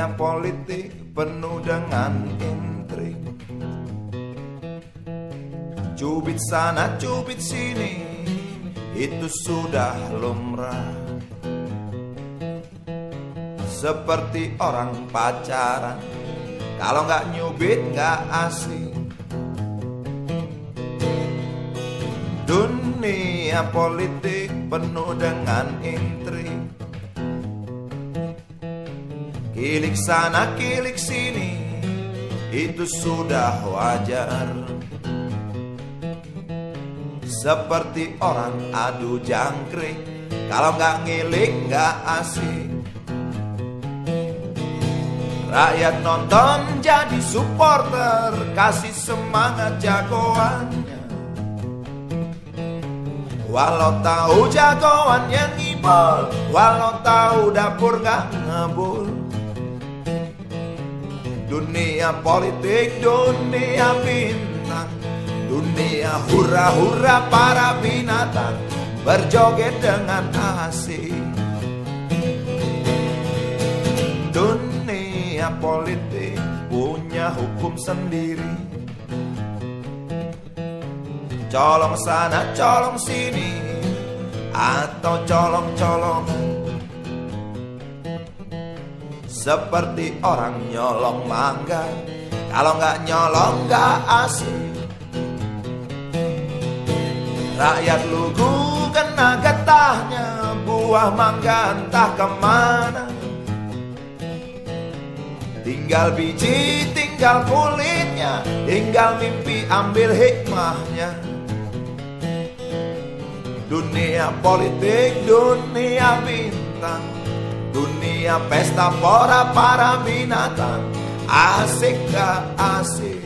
Dunia politik penuh dengan intrik, cubit sana cubit sini, itu sudah lumrah. Seperti orang pacaran, kalau nggak nyubit nggak asik. Dunia politik penuh dengan intrik, kilik sana kilik sini, itu sudah wajar. Seperti orang adu jangkrik, kalau nggak ngilik nggak asik. Rakyat nonton jadi supporter, kasih semangat jagoannya. Walau tahu jagoan yang ngibol, walau tahu dapur gak ngebul. Dunia politik, dunia bintang, dunia hura-hura para binatang berjoget dengan asik. Dunia politik punya hukum sendiri, colong sana colong sini, atau colong-colongan. Seperti orang nyolong mangga, kalau nggak nyolong nggak asik. Rakyat lugu kena getahnya, buah mangga entah kemana. Tinggal biji, tinggal kulitnya, tinggal mimpi ambil hikmahnya. Dunia politik, dunia bintang, dunia pesta pora para binatang, asik gak asik.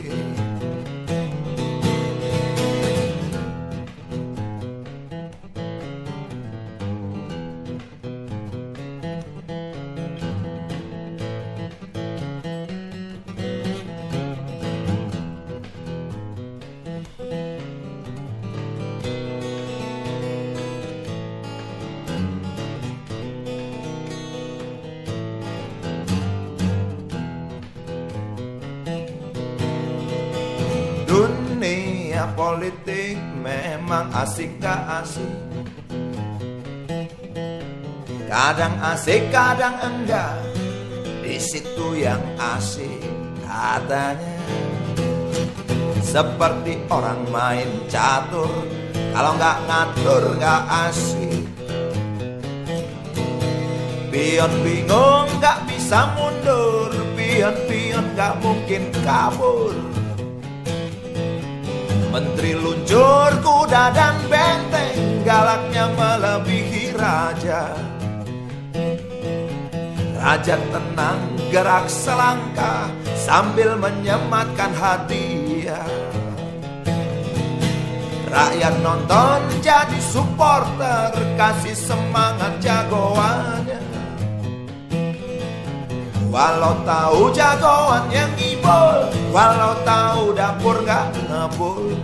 Dunia politik memang asik gak asik, kadang asik kadang enggak, di situ yang asik katanya. Seperti orang main catur, kalau nggak ngatur nggak asik. Pion bingung nggak bisa mundur, pion-pion nggak mungkin kabur. Menteri luncur kuda dan benteng, galaknya melebihi raja. Raja tenang gerak selangkah sambil menyematkan hadiah. Rakyat nonton jadi supporter, kasih semangat jagoannya. Walau tahu jagoan yang ngibol, walau tahu dapur gak ngebul.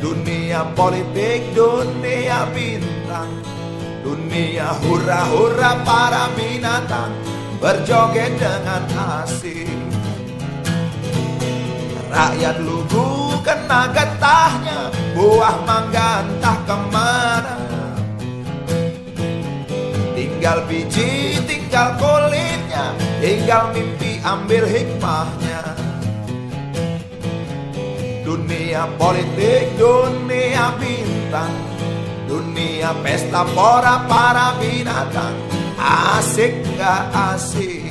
Dunia politik, dunia bintang, dunia hura-hura para binatang berjoget dengan asik. Rakyat lugu kena getahnya, buah mangga entah kemana. Tinggal biji, tinggal kulitnya, tinggal mimpi ambil hikmahnya. Dunia politik, dunia bintang, dunia pesta pora para binatang, asik gak asik,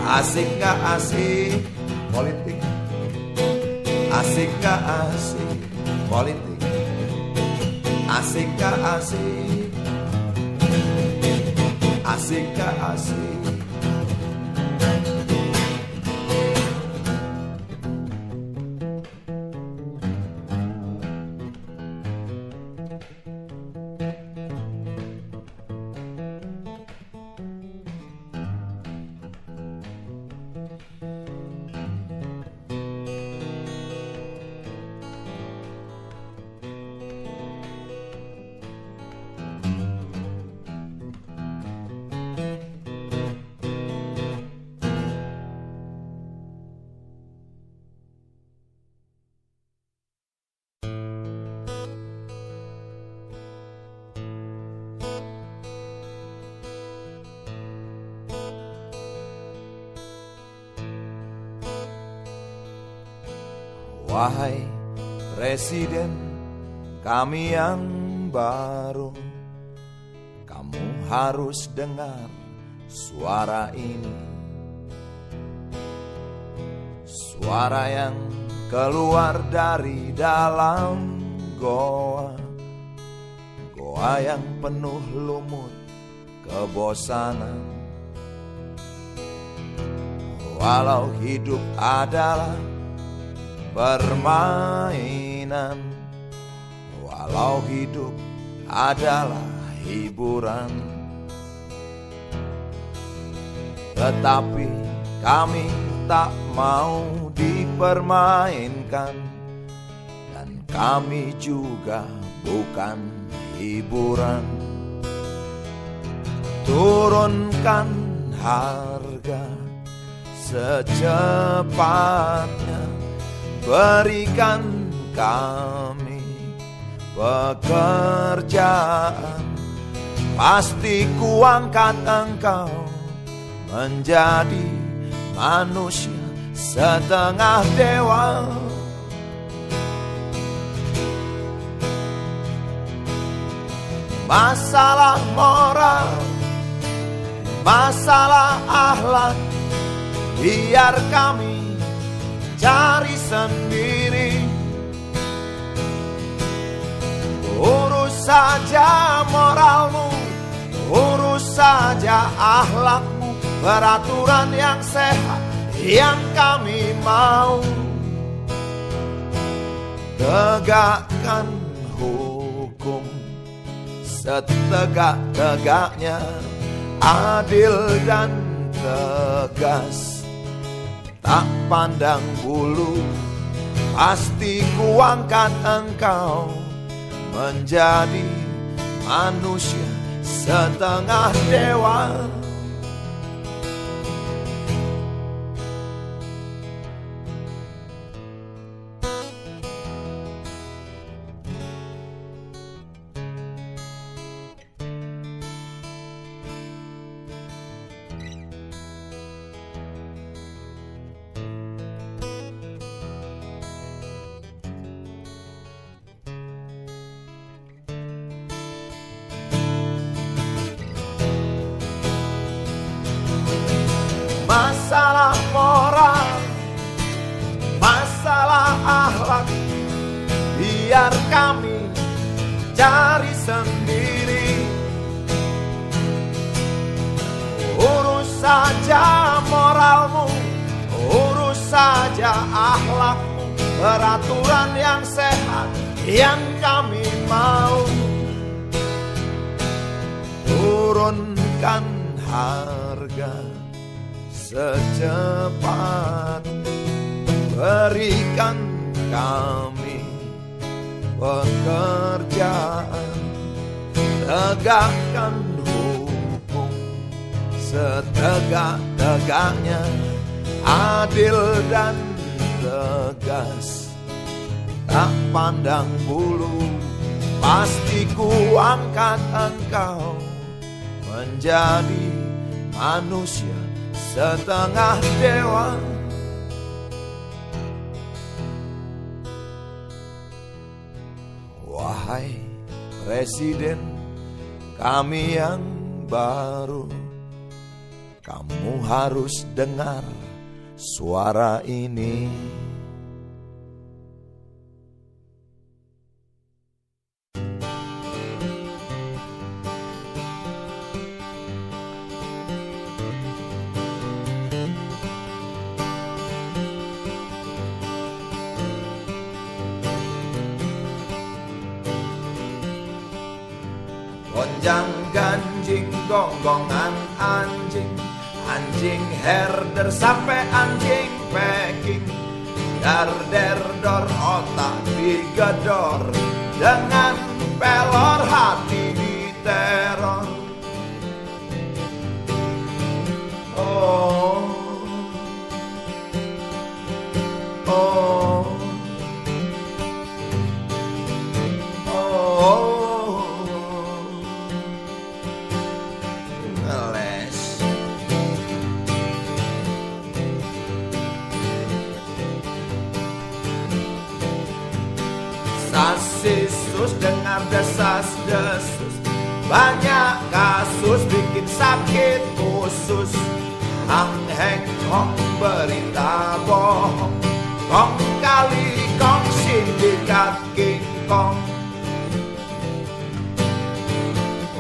asik gak asik politik, asik gak asik politik, asik gak asik, asik gak asik. Wahai Presiden kami yang baru, kamu harus dengar suara ini. Suara yang keluar dari dalam goa, goa yang penuh lumut kebosanan. Walau hidup adalah permainan, walau hidup adalah hiburan, tetapi kami tak mau dipermainkan, dan kami juga bukan hiburan. Turunkan harga secepatnya, berikan kami pekerjaan. Pasti kuangkat engkau menjadi manusia setengah dewa. Masalah moral, masalah akhlak, biar kami cari sendiri. Urus saja moralmu, urus saja akhlakmu, peraturan yang sehat yang kami mau. Tegakkan hukum setegak-tegaknya, adil dan tegas, tak pandang bulu. Pasti kuangkat engkau menjadi manusia setengah dewa. Masalah moral, masalah akhlak, biar kami cari sendiri. Urus saja moralmu, urus saja akhlakmu, peraturan yang sehat yang kami mau. Turunkan harga secepat, berikan kami pekerjaan. Tegakkan hukum setegak-tegaknya, adil dan tegas, tak pandang bulu. Pasti kuangkat engkau menjadi manusia setengah dewa. Wahai Presiden kami yang baru, kamu harus dengar suara ini. Gonjang ganjing gonggongan anjing, anjing herder sampai anjing packing. Dar der dor otak digedor, dengan pelor hati diteror. Oh, oh, oh. Yesus dengar desas-desus. Banyak kasus bikin sakit usus. Hang heng hong berita bohong. Kong kali kong sindikat King Kong.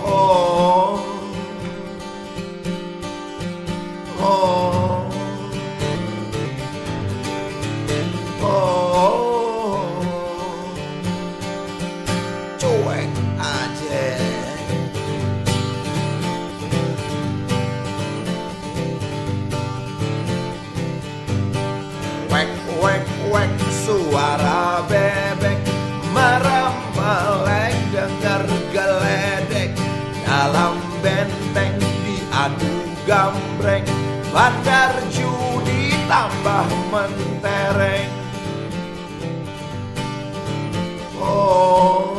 Oh, oh, oh, cuek aja. Wek wek wek suara bebek merem melek dengar geledek. Dalam benteng diadu gambreng, bandar judi tambah mentereng. Oh,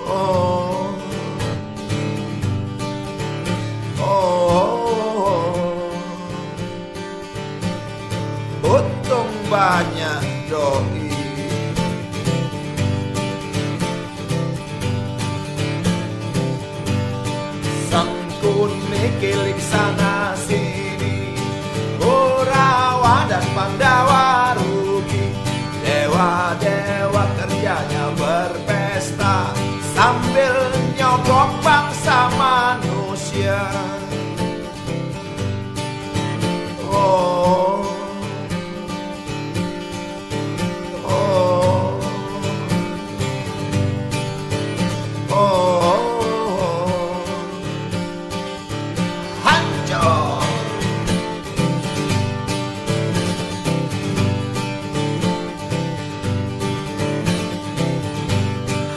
oh, oh, untung banyak doi. Kilik sana sini, Kurawa dan Pandawa rugi. Dewa-dewa kerjanya berpesta sambil nyogok bangsa manusia. Oh, oh, oh.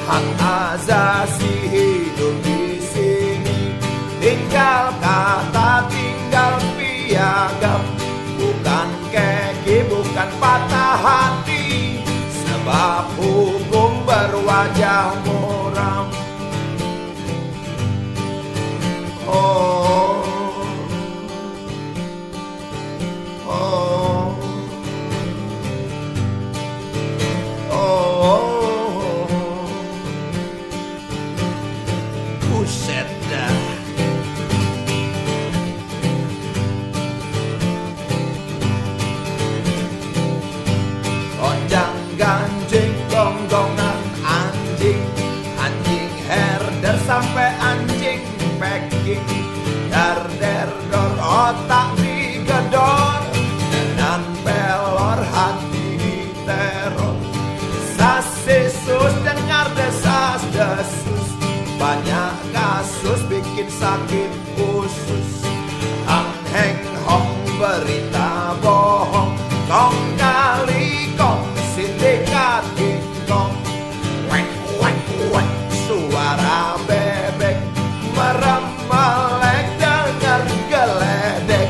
Hak asasi hidup di sini, tinggal kata, tinggal piagam. Bukan keki, bukan patah hati, sebab hukum berwajah muram. Oh, oh, oh. Buset dah. Gonjang ganjing gonggongan anjing, anjing herder sampai anjing packing. Dar der dor otak digedor, dengan pelor hati diteror. Sasesus dengar desas-desus, banyak kasus bikin sakit usus. Hang heng hong berita bohong. Kong kali kong sindikat King Kong. Wek wek wek suara bebek merem melek dengar geledek.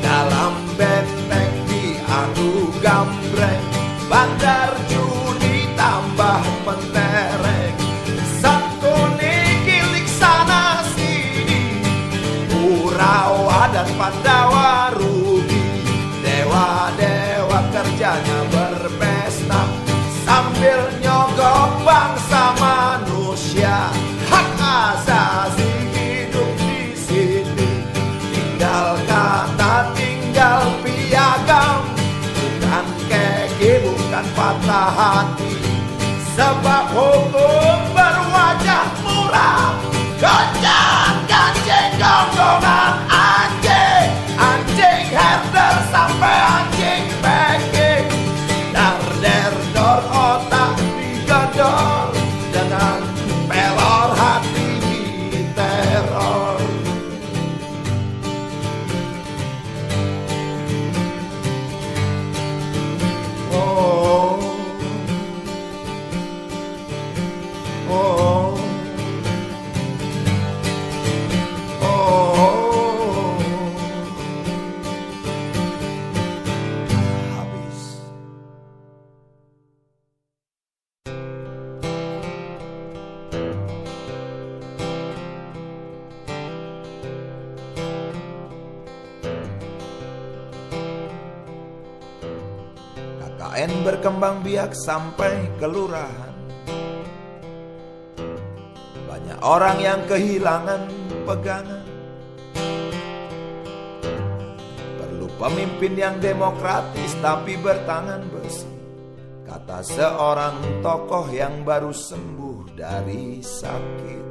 Dalam benteng diadu gambreng, bandar judi tambah mentereng. Kurawa dan Pandawa rugi. Dewa-dewa kerjanya berpesta sambil nyogok bangsa manusia. Hak asasi hidup di sini, tinggal kata, tinggal piagam. Bukan keki, bukan patah hati, sebab hukum berwajah muram. Gonjang ganjing gonggongan anjing, anjing herder sampai anjing packing. Dar der dor otak digedor, dengan pelor hati diteror. Oh, oh, KKN berkembang biak sampai kelurahan. Banyak orang yang kehilangan pegangan. Perlu pemimpin yang demokratis tapi bertangan besi, kata seorang tokoh yang baru sembuh dari sakit.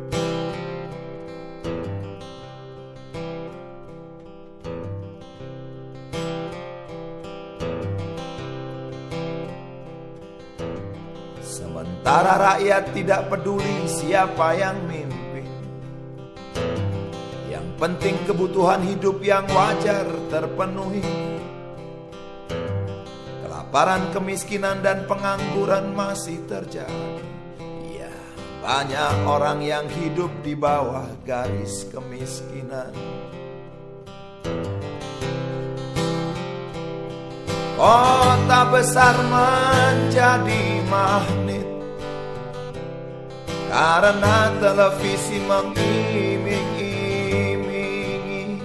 Sementara rakyat tidak peduli siapa yang mimpin, yang penting kebutuhan hidup yang wajar terpenuhi. Kelaparan, kemiskinan, dan pengangguran masih terjadi. Ya, banyak orang yang hidup di bawah garis kemiskinan. Kota besar menjadi magnet karena televisi mengiming-imingi.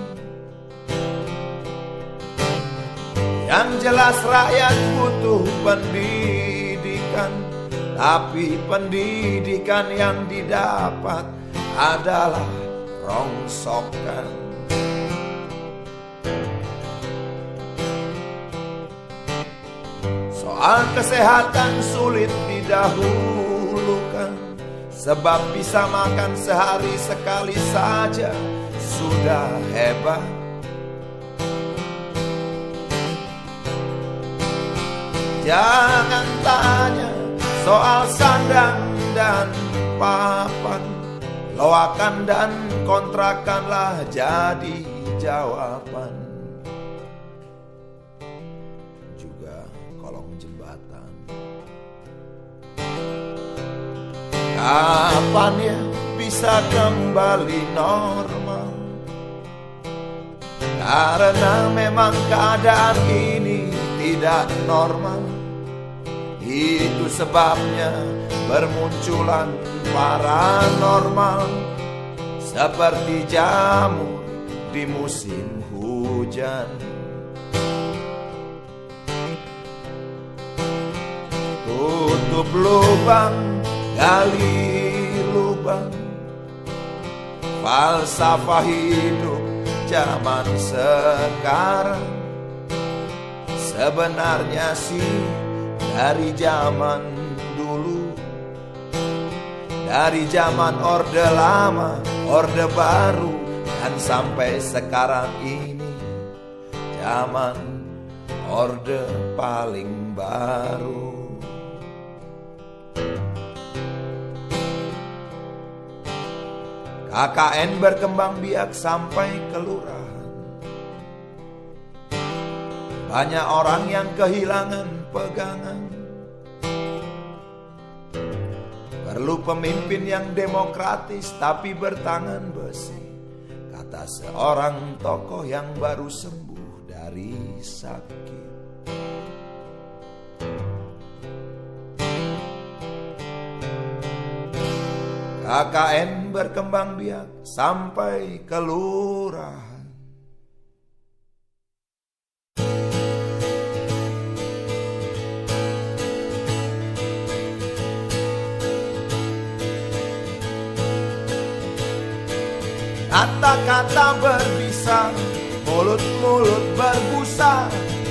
Yang jelas rakyat butuh pendidikan, tapi pendidikan yang didapat adalah rongsokan. Soal kesehatan sulit didahulukan, sebab bisa makan sehari sekali saja sudah hebat. Jangan tanya soal sandang dan papan, loakan dan kontrakanlah jadi jawaban. Juga kolong jembatan. Kapan ya bisa kembali normal? Karena memang keadaan ini tidak normal. Itu sebabnya bermunculan paranormal, seperti jamur di musim hujan. Tutup lubang, gali lubang, falsafah hidup zaman sekarang. Sebenarnya sih dari zaman dulu, dari zaman Orde Lama, Orde Baru, dan sampai sekarang ini zaman Orde paling baru. KKN berkembang biak sampai kelurahan. Banyak orang yang kehilangan pegangan. Perlu pemimpin yang demokratis tapi bertangan besi, kata seorang tokoh yang baru sembuh dari sakit. KKN berkembang biak sampai kelurahan. Kata-kata berbisa, mulut-mulut berbusa,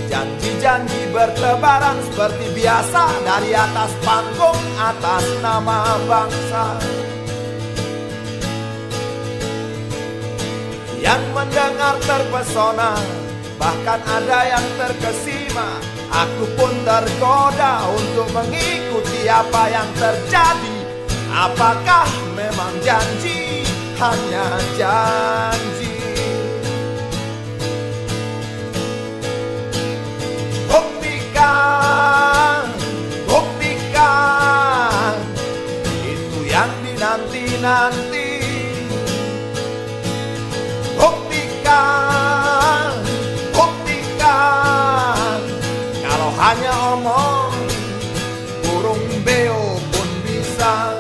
janji-janji bertebaran seperti biasa dari atas panggung atas nama bangsa. Yang mendengar terpesona, bahkan ada yang terkesima. Aku pun tergoda untuk mengikuti apa yang terjadi. Apakah memang janji? Hanya janji. Buktikan, buktikan, itu yang dinanti-nanti. Buktikan, buktikan, kalau hanya omong, burung beo pun bisa.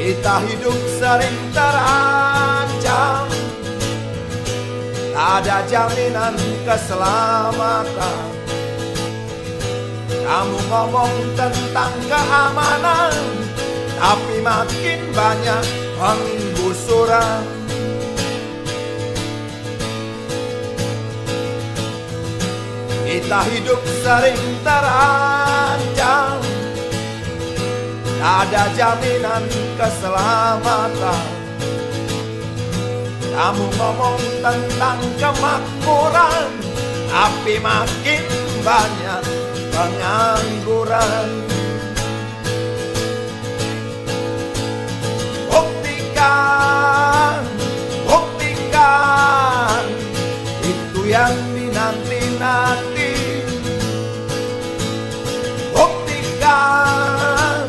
Kita hidup sering terancam, ada jaminan keselamatan. Kamu ngomong tentang keamanan, tapi makin banyak penggusuran. Kita hidup sering terancam, ada jaminan keselamatan. Kamu ngomong tentang kemakmuran, tapi makin banyak pengangguran. Buktikan, buktikan, itu yang dinanti-nanti. Buktikan,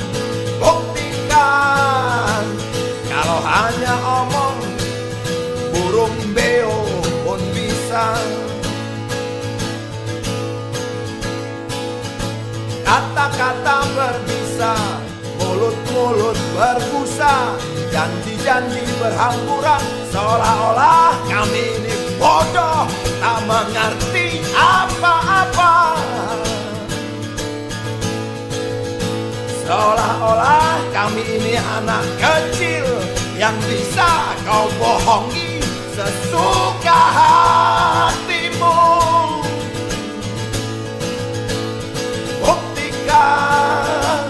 buktikan, kalau hanya omong, burung beo pun bisa. Kata-kata berbisa, mulut-mulut berbusa, janji-janji berhamburan, seolah-olah kami ini bodoh, tak mengerti apa-apa. Seolah-olah kami ini anak kecil yang bisa kau bohongi sesuka hatimu. Buktikan,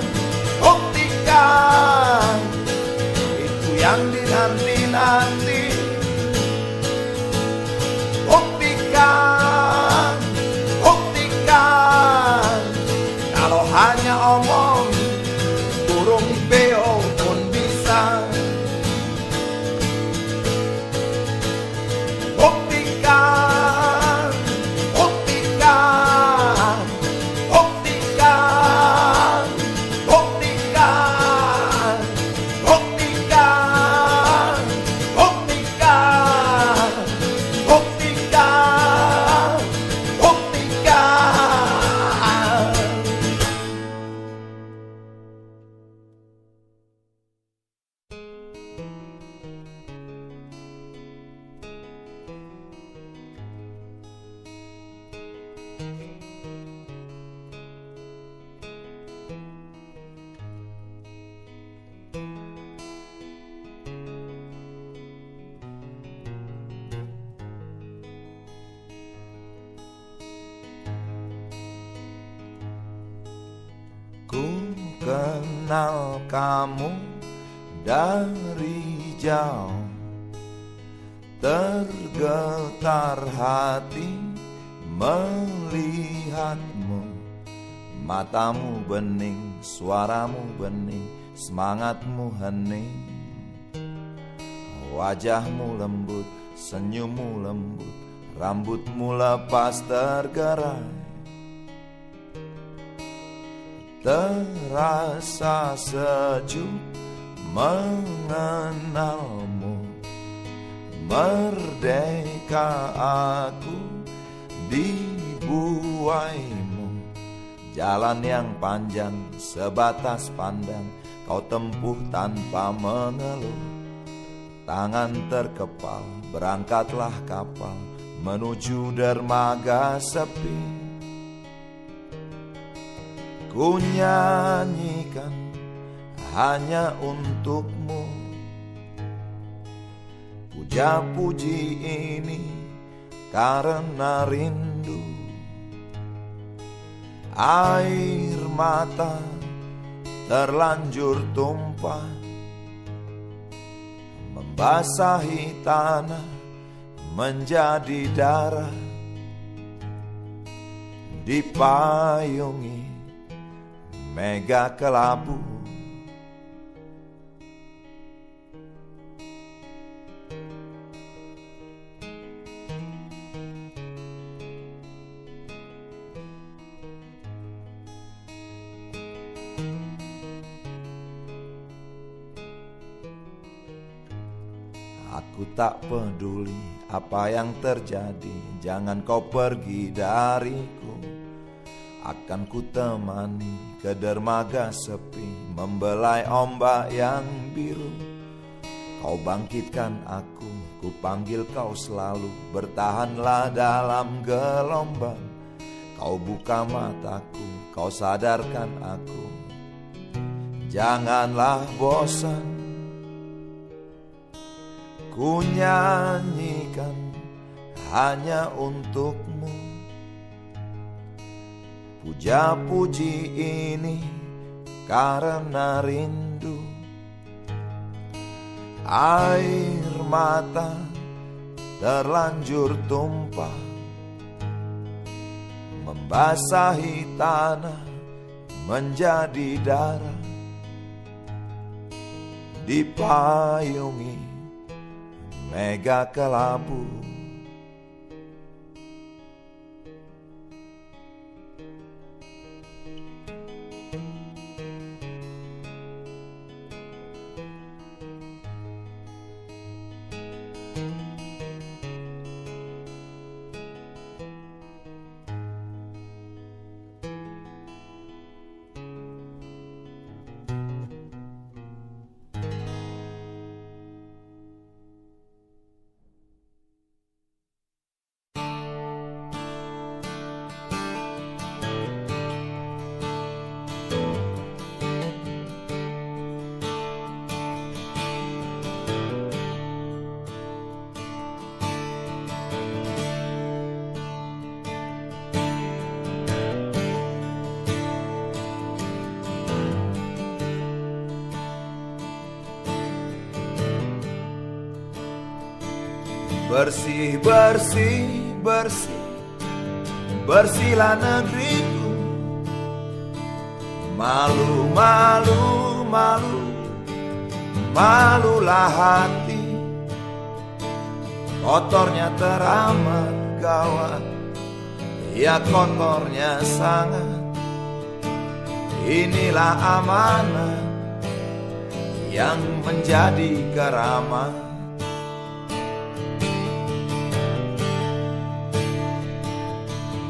buktikan, itu yang dinanti-nanti. Buktikan, buktikan, kalau hanya omong, burung beo pun bisa. Buktikan, buktikan, buktikan, buktikan, buktikan, buktikan, buktikan, buktikan. Ku kenal kamu dari jauh, tergetar hati melihatmu. Matamu bening, suaramu bening, semangatmu hening. Wajahmu lembut, senyummu lembut, rambutmu lepas tergerai. Terasa sejuk mengenalmu, merdeka aku dibuaimu. Jalan yang panjang sebatas pandang kau tempuh tanpa mengeluh. Tangan terkepal berangkatlah kapal menuju dermaga sepi. Ku nyanyikan hanya untukmu, puja-puji ini karena rindu. Air mata terlanjur tumpah, membasahi tanah menjadi darah. Dipayungi mega kelabu, aku tak peduli apa yang terjadi, jangan kau pergi dariku. Akan ku temani ke dermaga sepi, membelai ombak yang biru. Kau bangkitkan aku, ku Ku panggil kau selalu, bertahanlah dalam gelombang. Kau buka mataku, kau sadarkan aku. Janganlah bosan, ku nyanyikan hanya untukmu. Puja-puji ini karena rindu. Air mata terlanjur tumpah, membasahi tanah menjadi darah. Dipayungi mega kelabu. Bersih, bersih, bersih, bersihlah negeriku. Malu, malu, malu, malulah hati. Kotornya teramat gawat, ya kotornya sangat. Inilah amanah yang menjadi keramat.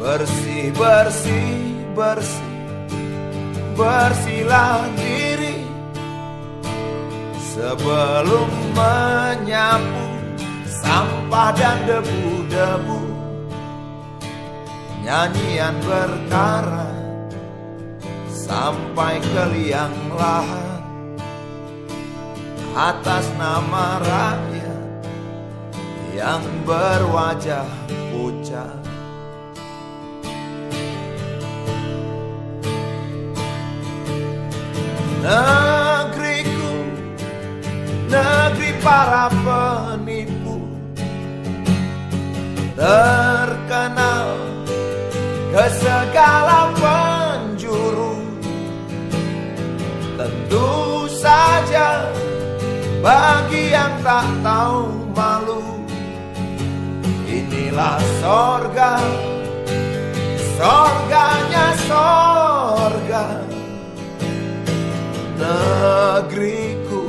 Bersih, bersih, bersih, bersihlah diri sebelum menyapu sampah dan debu-debu. Nyanyian berkarat sampai ke liang lahat atas nama rakyat yang berwajah pucat. Negeriku, negeri para penipu, terkenal ke segala penjuru. Tentu saja bagi yang tak tahu malu, inilah sorga, sorganya sorga. Negeriku,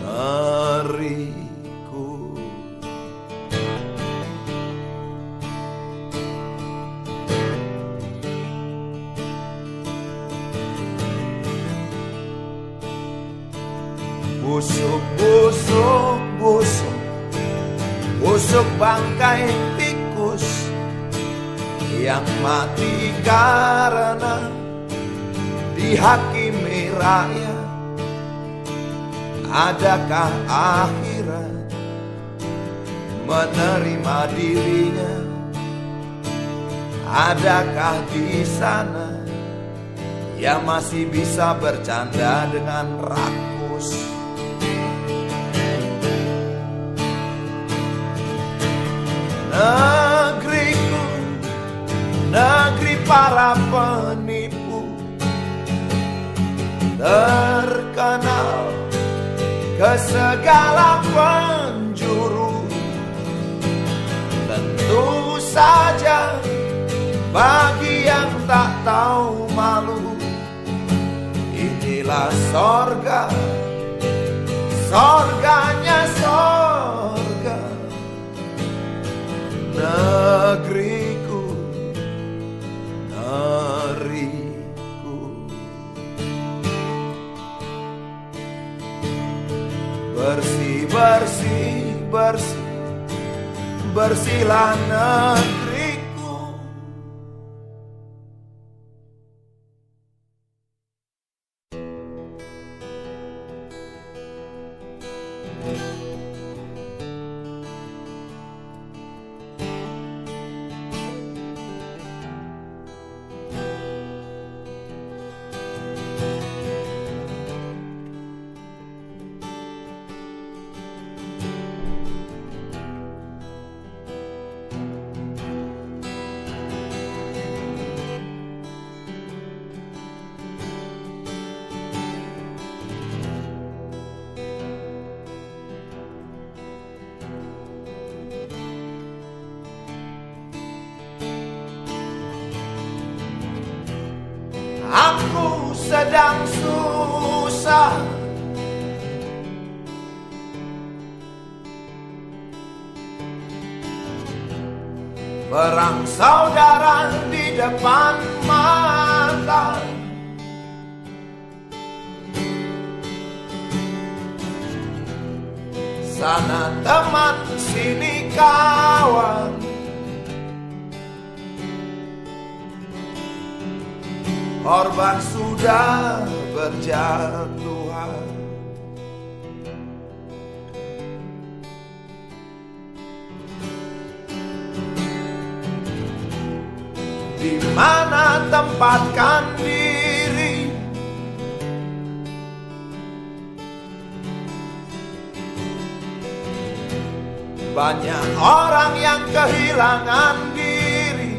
negeriku. Busuk, busuk, busuk, busuk bangkai tikus yang mati karena dihakimi rakyat. Adakah akhirat menerima dirinya? Adakah di sana yang masih bisa bercanda dengan rakus? Negeriku, negeri para penipu, terkenal ke segala penjuru. Tentu saja bagi yang tak tahu malu, inilah sorga, sorganya sorga. Negeriku, negeriku. Bersih, bersih, bersih, bersihlah negeriku. Aku sedang susah, perang saudara di depan mata. Sana teman, sini kawan, korban sudah berjatuhan. Di mana tempatkan diri? Banyak orang yang kehilangan diri.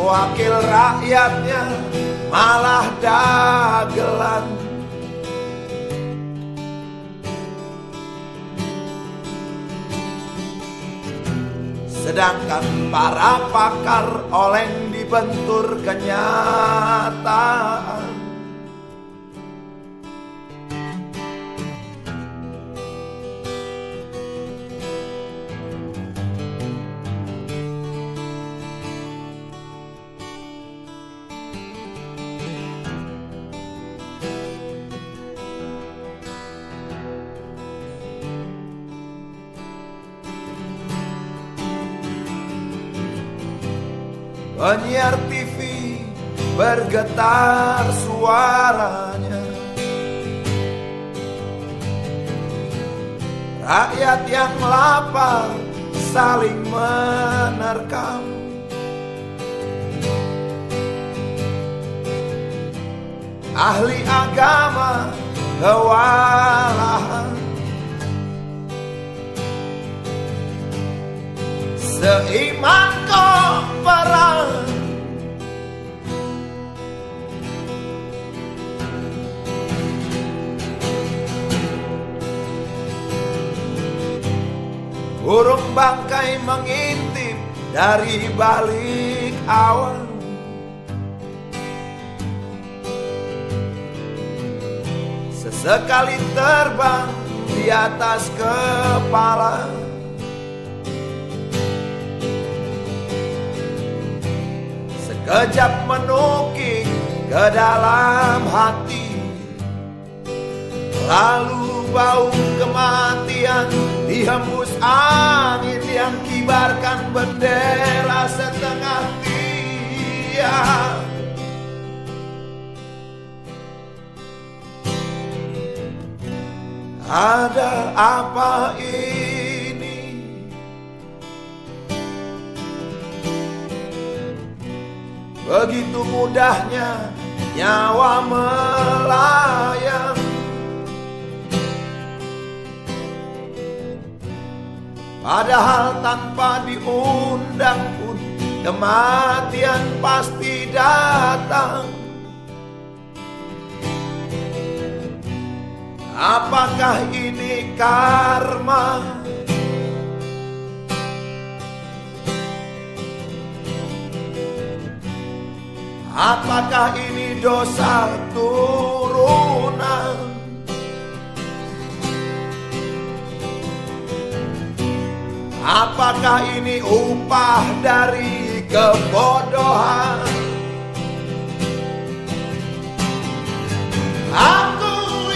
Wakil rakyatnya malah dagelan. Sedangkan para pakar oleng dibentur kenyataan. Penyiar TV bergetar suaranya. Rakyat yang lapar saling menerkam. Ahli agama kewalahan. Seiman kau perang, burung bangkai mengintip dari balik awan. Sesekali terbang di atas kepala. Sekejap menukik ke dalam hati. Lalu bau kematian dihembus angin yang kibarkan bendera setengah tiang. Ada apa ini? Begitu mudahnya nyawa melayang. Padahal tanpa diundang pun kematian pasti datang. Apakah ini karma? Apakah ini dosa turunan? Apakah ini upah dari kebodohan? Aku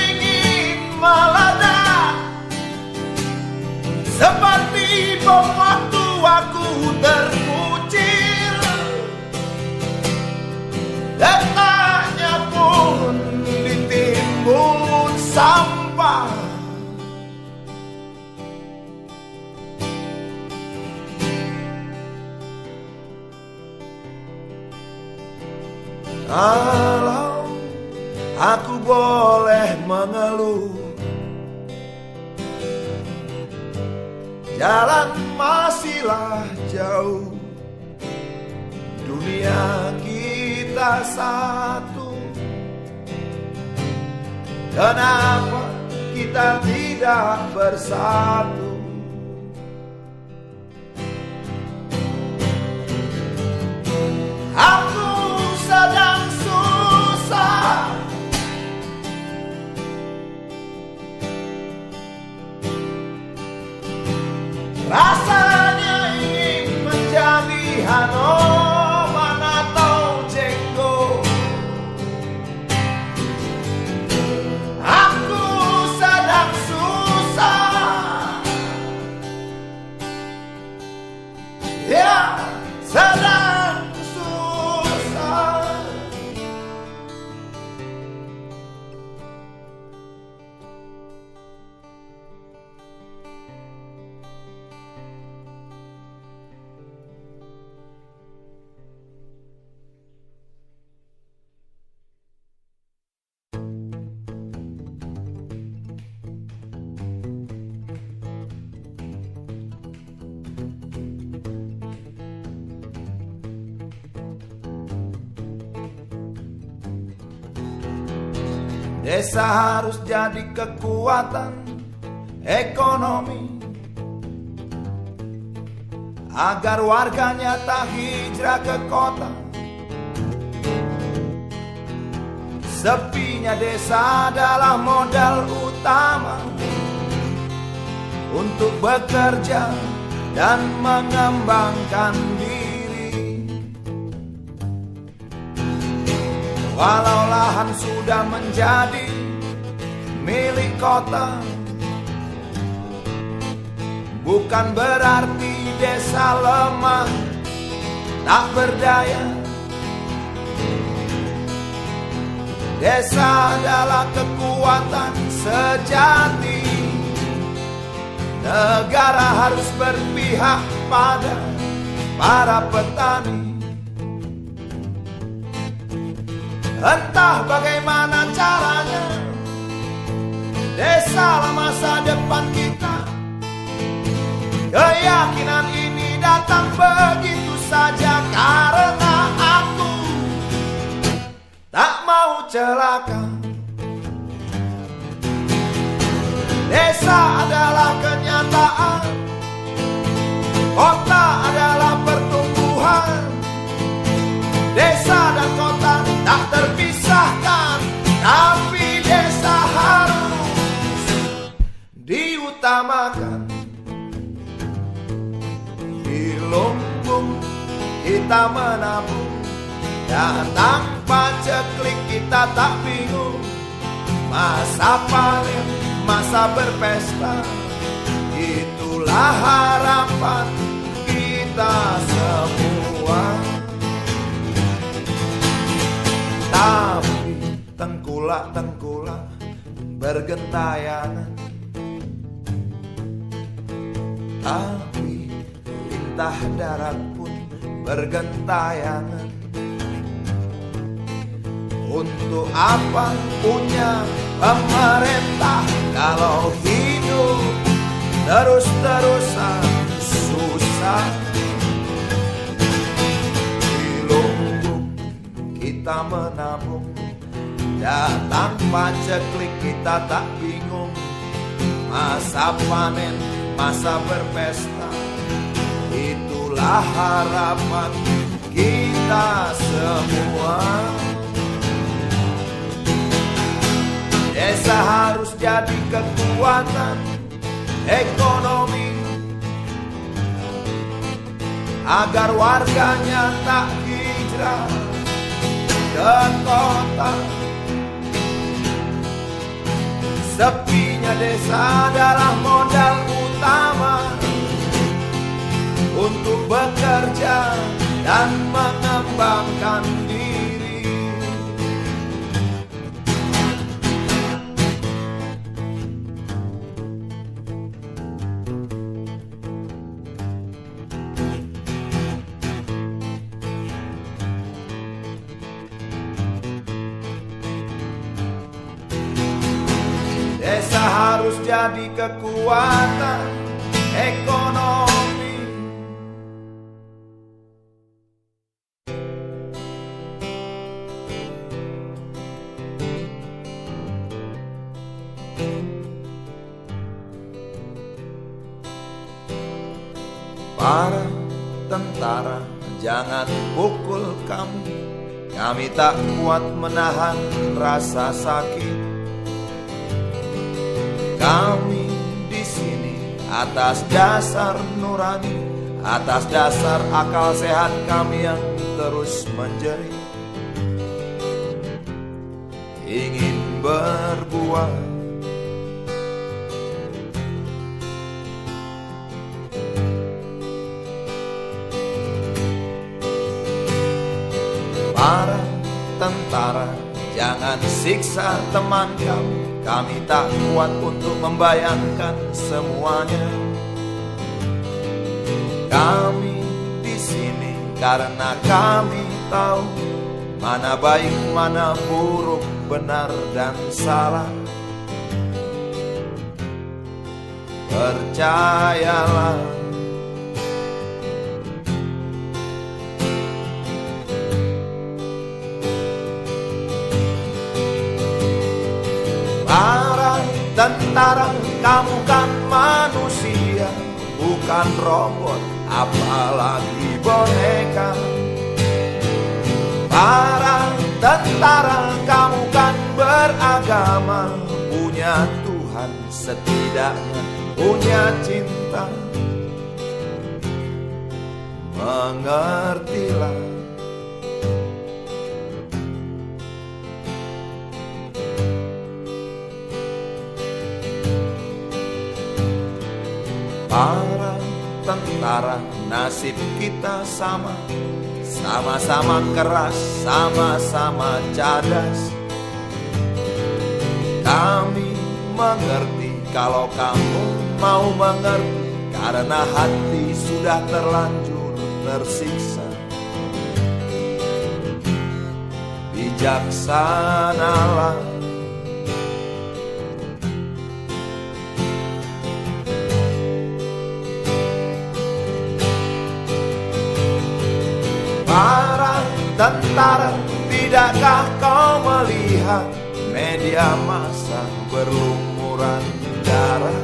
Kalau aku boleh mengeluh, jalan masihlah jauh, dunia kita satu. Kenapa kita tidak bersatu? Aku sedang susah, rasanya ingin menjadi Hanoman atau Jenggo. Aku sedang susah, ya sedang susah. Desa harus jadi kekuatan ekonomi agar warganya tak hijrah ke kota. Sepinya desa adalah modal utama untuk bekerja dan mengembangkan diri. Walau lahan sudah menjadi milik kota, bukan berarti desa lemah, tak berdaya. Desa adalah kekuatan sejati. Negara harus berpihak pada para petani. Entah bagaimana caranya, desalah masa depan kita. Keyakinan ini datang begitu saja karena aku tak mau celaka. Desa adalah kenyataan, kota adalah pertumbuhan. Desa dan kota tak terpisahkan, tapi desa harus diutamakan. Di lumbung kita menabung, dan tanpa ceklik kita tak bingung. Masa panen, masa berpesta, itulah harapan kita semua. Tapi tengkulak-tengkulak bergentayangan, tapi tintah darat pun bergentayangan. Untuk apa punya pemerintah kalau hidup terus-terusan susah? Di lumbung kita menabung, dan tanpa ceklik kita tak bingung. Masa panen, masa berpesta, itulah harapan kita semua. Desa harus jadi kekuatan ekonomi agar warganya tak hijrah ke kota. Sepinya desa adalah modal utama untuk bekerja dan mengembangkan diri. desa harus jadi kekuatan ekonomi. Para tentara, jangan pukul kami. Kami tak kuat menahan rasa sakit. Kami di sini atas dasar nurani, atas dasar akal sehat kami yang terus menjerit, ingin berbuat. Para tentara, jangan siksa teman kami. Kami tak kuat untuk membayangkan semuanya. Kami di sini karena kami tahu mana baik, mana buruk, benar dan salah. Percayalah, para tentara, kamu kan manusia, bukan robot, apalagi boneka. Para tentara, kamu kan beragama, punya Tuhan, setidaknya punya cinta. Mengertilah, para tentara, nasib kita sama, sama-sama keras, sama-sama cadas. Kami mengerti kalau kamu mau mengerti, karena hati sudah terlanjur tersiksa. Bijaksanalah, para tentara, tidakkah kau melihat media massa berlumuran darah?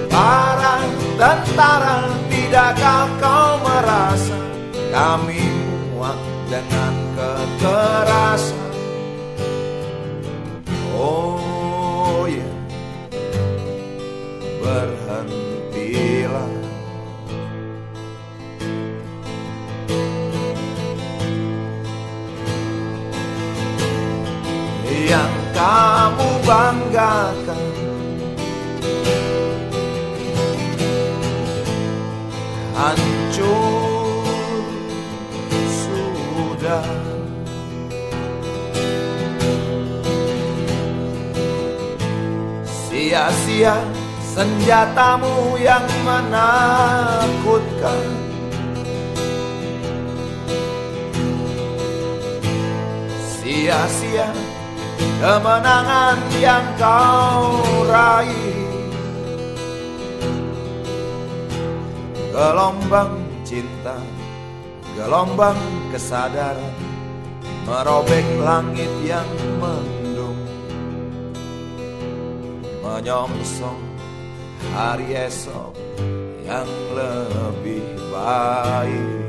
Para tentara, tidakkah kau merasa kami muak dengan kekerasan? Oh ya, berhentilah. Yang kamu banggakan hancur sudah. Sia-sia senjatamu yang menakutkan. Sia-sia kemenangan yang kau raih. Gelombang cinta, gelombang kesadaran, merobek langit yang mendung, menyongsong hari esok yang lebih baik.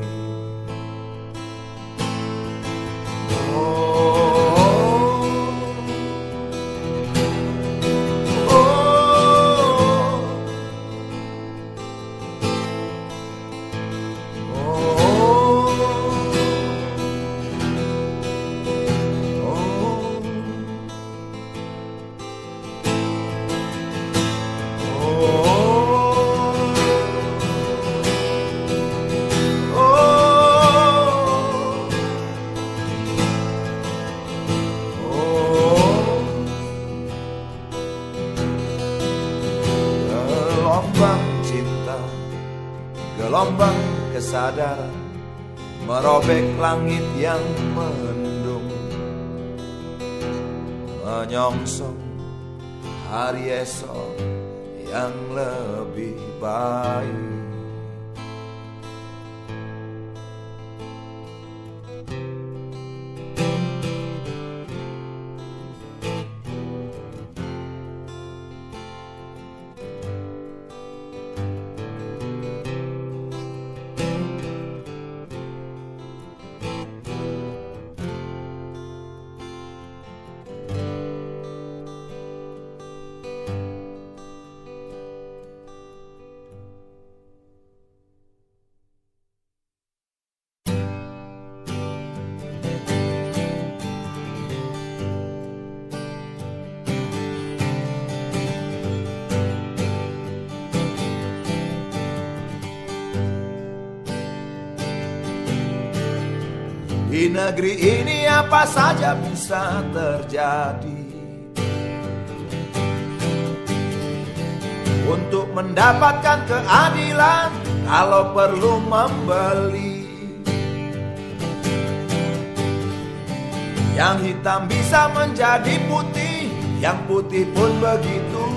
Gelombang cinta, gelombang kesadaran, merobek langit yang mendung, menyongsong hari esok yang lebih baik. Di negeri ini apa saja bisa terjadi. Untuk mendapatkan keadilan, kalau perlu membeli. Yang hitam bisa menjadi putih, yang putih pun begitu.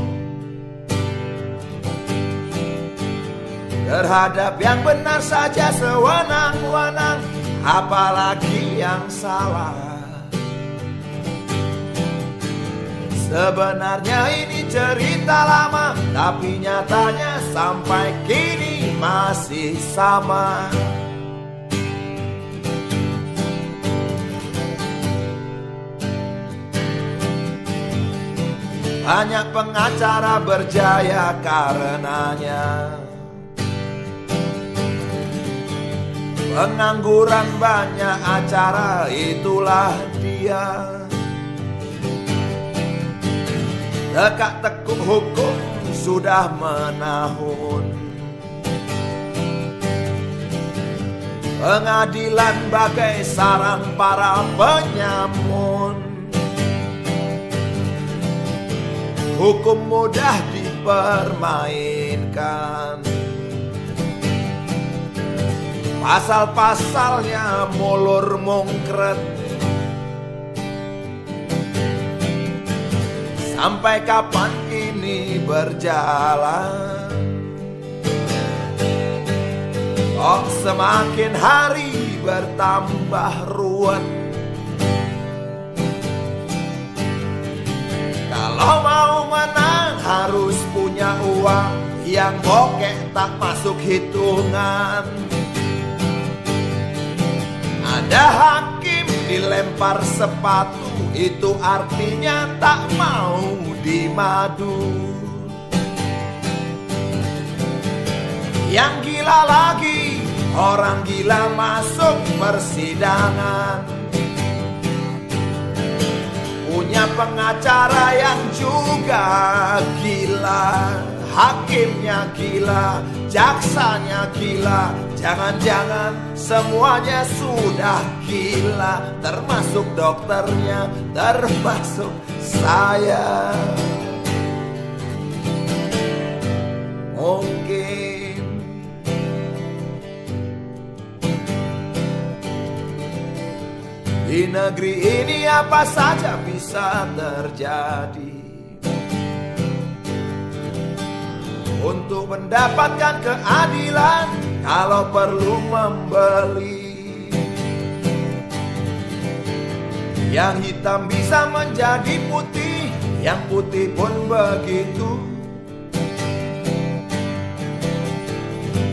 Terhadap yang benar saja sewenang-wenang, apalagi yang salah. Sebenarnya ini cerita lama, tapi nyatanya sampai kini masih sama. Banyak pengacara berjaya karenanya. Pengangguran banyak acara, itulah dia. Tekak-tekuk hukum sudah menahun. Pengadilan bagai sarang para penyamun. Hukum mudah dipermainkan. Pasal-pasalnya molor mongkret. Sampai kapan ini berjalan? Kok semakin hari bertambah ruwet? Kalau mau menang harus punya uang, yang bokeh tak masuk hitungan. Ada hakim dilempar sepatu, itu artinya tak mau dimadu. Yang gila lagi, orang gila masuk persidangan. Punya pengacara yang juga gila, hakimnya gila, jaksanya gila. Jangan-jangan semuanya sudah gila, termasuk dokternya, termasuk saya. Mungkin di negeri ini apa saja bisa terjadi. Untuk mendapatkan keadilan, kalau perlu membeli. Yang hitam bisa menjadi putih, yang putih pun begitu.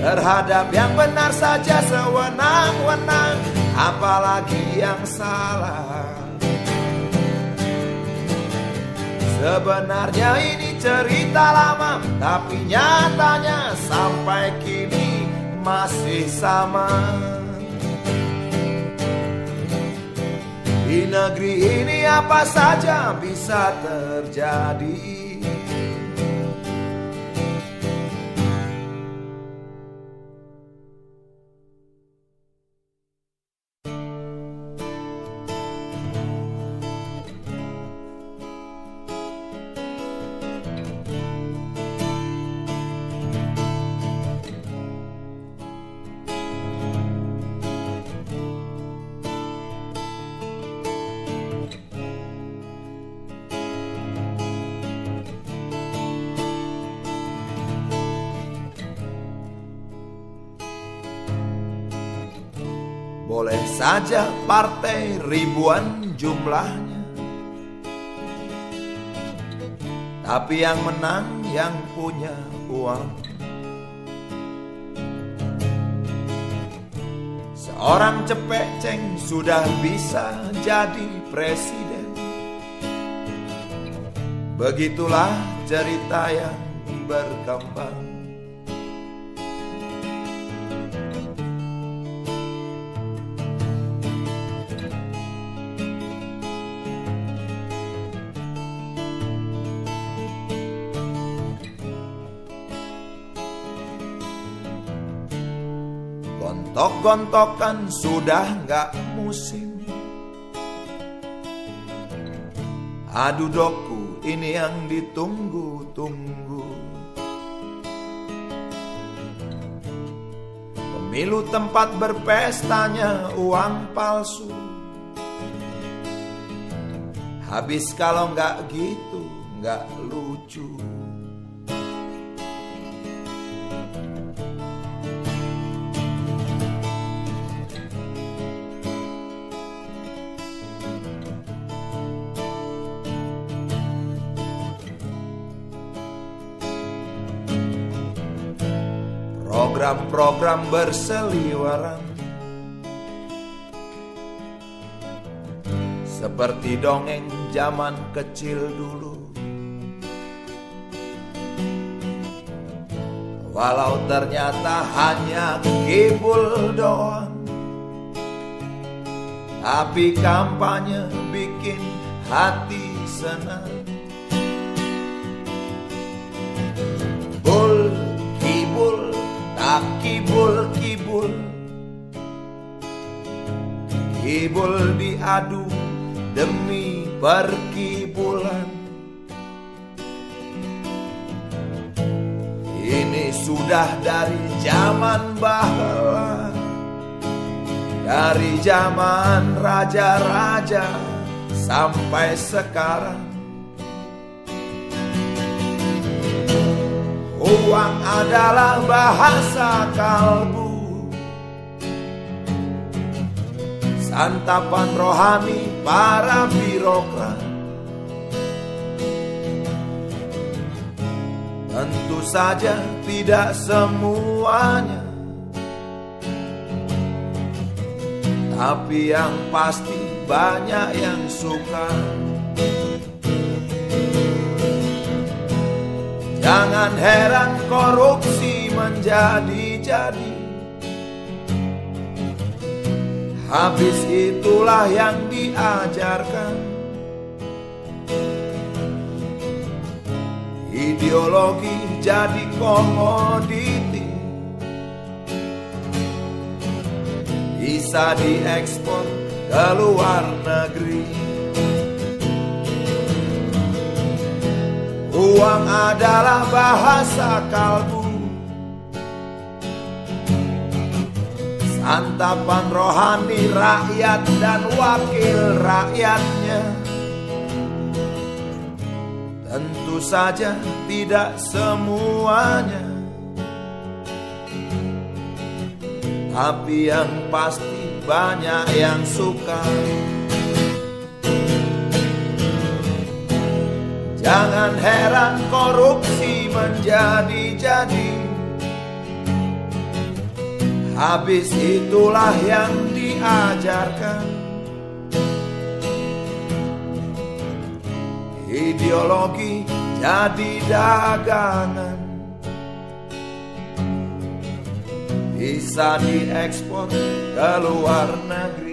Terhadap yang benar saja sewenang-wenang, apalagi yang salah. Sebenarnya ini cerita lama, tapi nyatanya sampai kini masih sama. Di negeri ini apa saja bisa terjadi. Boleh saja partai ribuan jumlahnya, tapi yang menang yang punya uang. Seorang cepeceng sudah bisa jadi presiden. Begitulah cerita yang berkembang. Gontok-gontokan sudah gak musim. Adu doku ini yang ditunggu-tunggu. Pemilu tempat berpestanya uang palsu. Habis kalau gak gitu gak lucu. Program-program berseliweran seperti dongeng zaman kecil dulu. Walau ternyata hanya kibul doang, tapi kampanye bikin hati senang. Bul kibul tak kibul-kibul, kibul diadu demi perkibulan. Ini sudah dari zaman bahla, dari zaman raja-raja sampai sekarang. Uang adalah bahasa kalbu, santapan rohani para birokrat. Tentu saja tidak semuanya, tapi yang pasti banyak yang suka. Jangan heran korupsi menjadi-jadi. Habis itulah yang diajarkan. Ideologi jadi komoditi, bisa diekspor ke luar negeri. Uang adalah bahasa kalbu, santapan rohani rakyat dan wakil rakyatnya. Tentu saja tidak semuanya, tapi yang pasti banyak yang suka. Jangan heran korupsi menjadi-jadi. Habis itulah yang diajarkan. Ideologi jadi dagangan, bisa diekspor ke luar negeri.